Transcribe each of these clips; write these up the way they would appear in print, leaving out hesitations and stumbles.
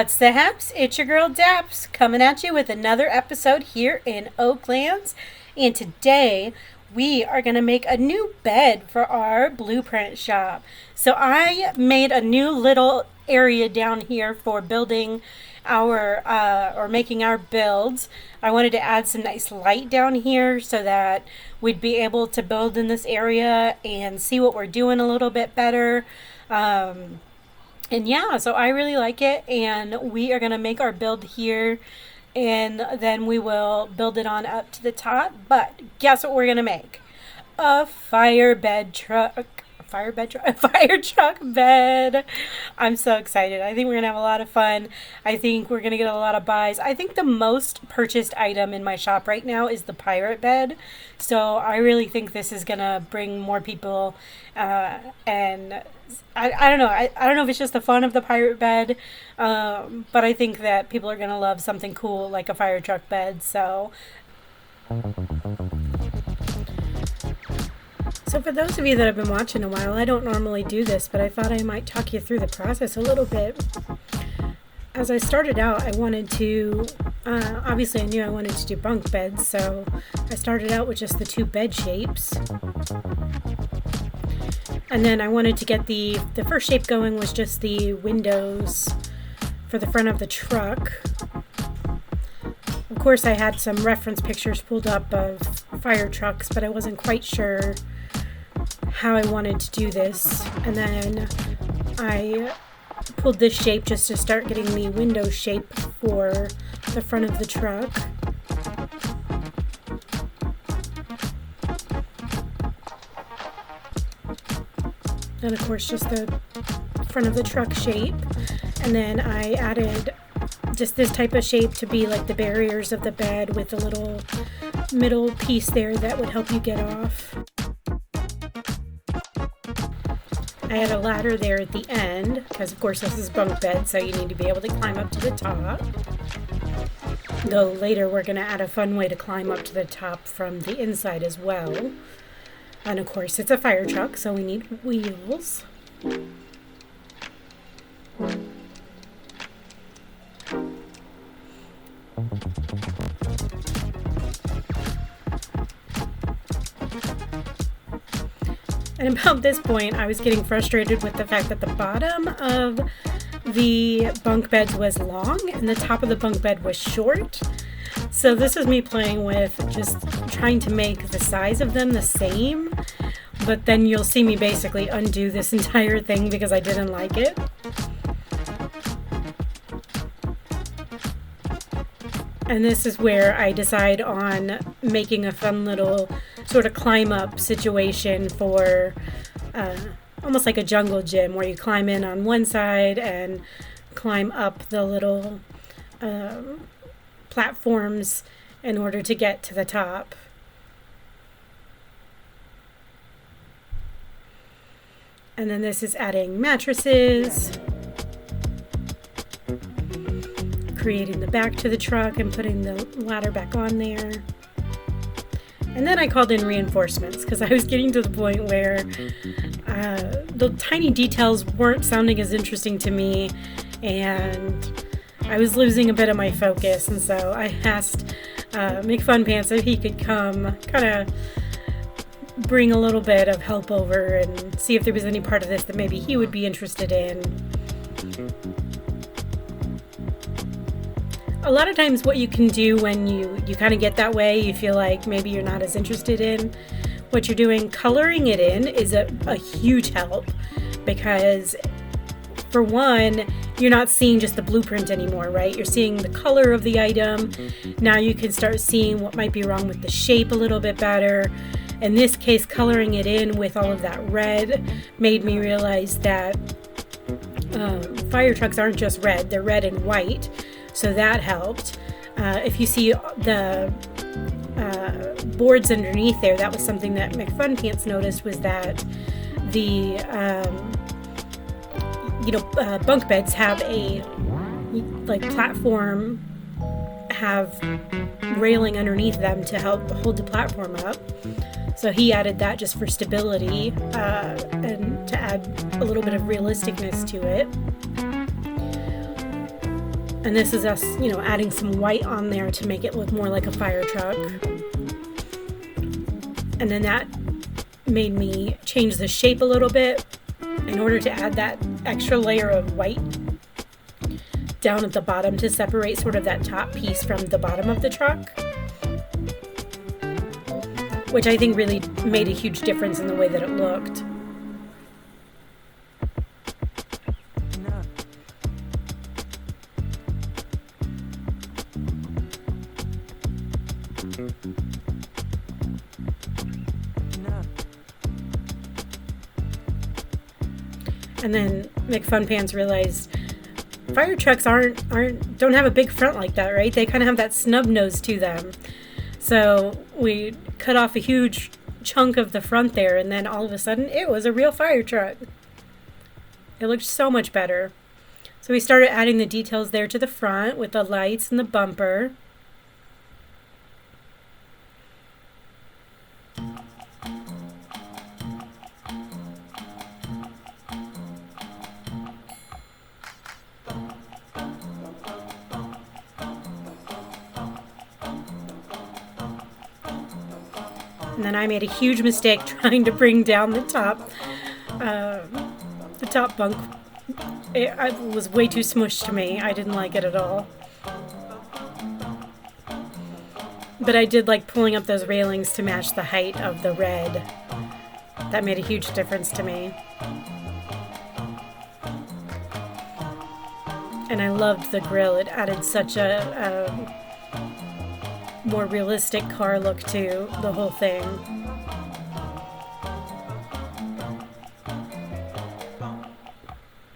What's the haps? It's your girl Daps coming at you with another episode here in Oaklands. And today we are going to make a new bed for our blueprint shop. So I made a new little area down here for building our or making our builds. I wanted to add some nice light down here so that we'd be able to build in this area and see what we're doing a little bit better. And yeah, so I really like it, and we are going to make our build here, and then we will build it on up to the top. But guess what we're going to make? A fire truck bed. I'm so excited. I think we're going to have a lot of fun. I think we're going to get a lot of buys. I think the most purchased item in my shop right now is the pirate bed. So I really think this is going to bring more people, and I don't know. I don't know if it's just the fun of the pirate bed, but I think that people are going to love something cool like a fire truck bed. So for those of you that have been watching a while, I don't normally do this, but I thought I might talk you through the process a little bit. As I started out, I wanted to, obviously I knew I wanted to do bunk beds, so I started out with just the two bed shapes. And then I wanted to get the first shape going was just the windows for the front of the truck. Of course, I had some reference pictures pulled up of fire trucks, but I wasn't quite sure how I wanted to do this. And then I pulled this shape just to start getting the window shape for the front of the truck. And of course just the front of the truck shape. And then I added just this type of shape to be like the barriers of the bed with a little middle piece there that would help you get off. I had a ladder there at the end because of course this is bunk bed, so you need to be able to climb up to the top. Though later we're going to add a fun way to climb up to the top from the inside as well. And of course it's a fire truck, so we need wheels. And about this point, I was getting frustrated with the fact that the bottom of the bunk beds was long and the top of the bunk bed was short. So this is me playing with just trying to make the size of them the same, but then you'll see me basically undo this entire thing because I didn't like it. And this is where I decide on making a fun little sort of climb up situation for almost like a jungle gym where you climb in on one side and climb up the little platforms in order to get to the top. And then this is adding mattresses, creating the back to the truck and putting the ladder back on there. And then I called in reinforcements because I was getting to the point where the tiny details weren't sounding as interesting to me, and I was losing a bit of my focus. And so I asked McFunPants if he could come kind of bring a little bit of help over and see if there was any part of this that maybe he would be interested in. A lot of times what you can do when you kind of get that way, you feel like maybe you're not as interested in what you're doing, coloring it in is a huge help, because for one, you're not seeing just the blueprint anymore, right? You're seeing the color of the item. Now you can start seeing what might be wrong with the shape a little bit better. In this case, coloring it in with all of that red made me realize that fire trucks aren't just red, they're red and white. So that helped. If you see the boards underneath there, that was something that McFunPants noticed, was that the bunk beds have a platform, have railing underneath them to help hold the platform up. So he added that just for stability and to add a little bit of realisticness to it. And this is us, adding some white on there to make it look more like a fire truck. And then that made me change the shape a little bit in order to add that extra layer of white down at the bottom to separate sort of that top piece from the bottom of the truck, which I think really made a huge difference in the way that it looked. And then McFunPants realized fire trucks don't have a big front like that, right? They kind of have that snub nose to them. So we cut off a huge chunk of the front there, and then all of a sudden it was a real fire truck. It looked so much better. So we started adding the details there to the front with the lights and the bumper. And then I made a huge mistake trying to bring down the top bunk. It was way too smushed to me. I didn't like it at all. But I did like pulling up those railings to match the height of the red. That made a huge difference to me. And I loved the grill. It added such a more realistic car look to the whole thing.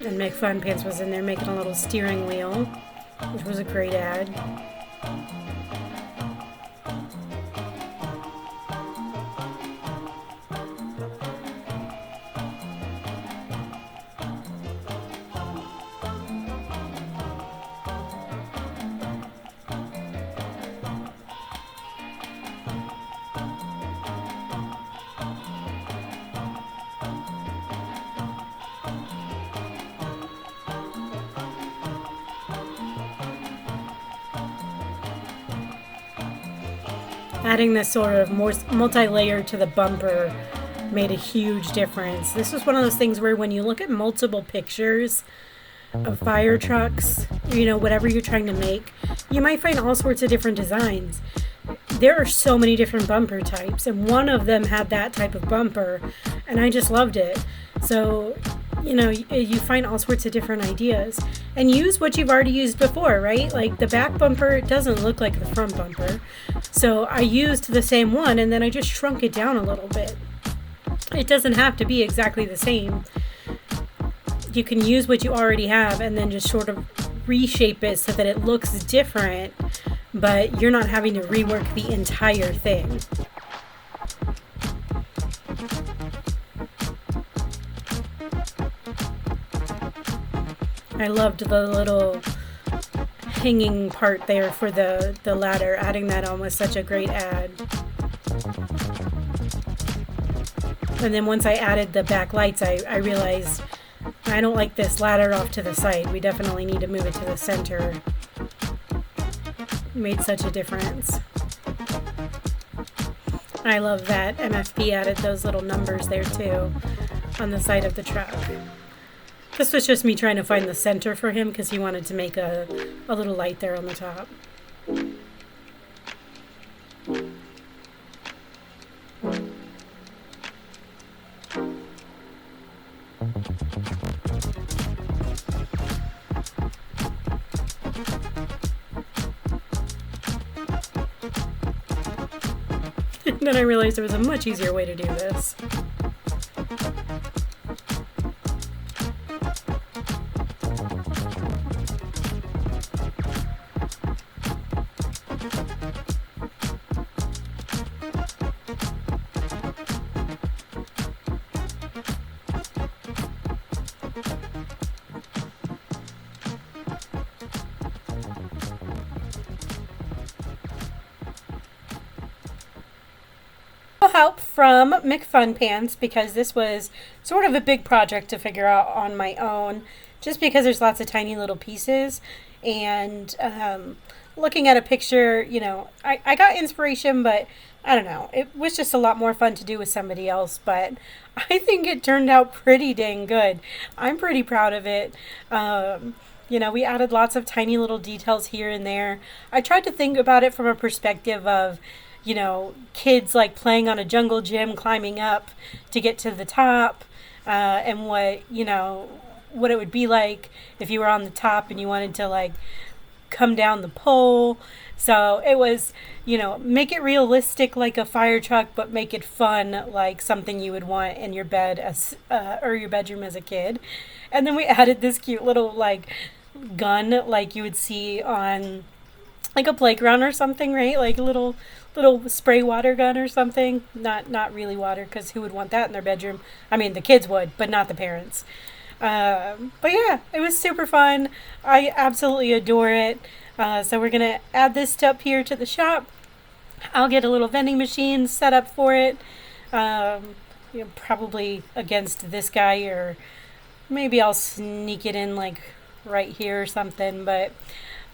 And McFunPants was in there making a little steering wheel, which was a great ad. Adding this sort of more multi-layer to the bumper made a huge difference. This was one of those things where when you look at multiple pictures of fire trucks, whatever you're trying to make, you might find all sorts of different designs. There are so many different bumper types, and one of them had that type of bumper, and I just loved it. So, you find all sorts of different ideas and use what you've already used before, right? Like the back bumper doesn't look like the front bumper. So I used the same one and then I just shrunk it down a little bit. It doesn't have to be exactly the same. You can use what you already have and then just sort of reshape it so that it looks different, but you're not having to rework the entire thing. I loved the little hanging part there for the ladder. Adding that on was such a great ad. And then once I added the back lights, I realized I don't like this ladder off to the side. We definitely need to move it to the center. It made such a difference. I love that MFP added those little numbers there too on the side of the truck. This was just me trying to find the center for him because he wanted to make a little light there on the top. And then I realized there was a much easier way to do this. Help from McFunPants because this was sort of a big project to figure out on my own, just because there's lots of tiny little pieces And looking at a picture, you know, I got inspiration, but I don't know. It was just a lot more fun to do with somebody else, but I think it turned out pretty dang good. I'm pretty proud of it. You know, we added lots of tiny little details here and there. I tried to think about it from a perspective of, you know, kids like playing on a jungle gym, climbing up to get to the top, and what, you know, what it would be like if you were on the top and you wanted to like come down the pole. So it was, you know, make it realistic like a fire truck, but make it fun like something you would want in your bed as or your bedroom as a kid. And then we added this cute little like gun like you would see on like a playground or something, right? Like a little spray water gun or something. Not really water, because who would want that in their bedroom? I mean, the kids would, but not the parents. But yeah, it was super fun. I absolutely adore it. So we're gonna add this up here to the shop. I'll get a little vending machine set up for it. You know, probably against this guy, or maybe I'll sneak it in like right here or something. But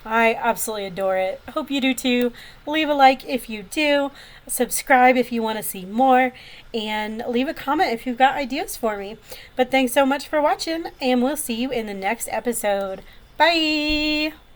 I absolutely adore it. I hope you do too. Leave a like if you do. Subscribe if you want to see more. And leave a comment if you've got ideas for me. But thanks so much for watching, and we'll see you in the next episode. Bye!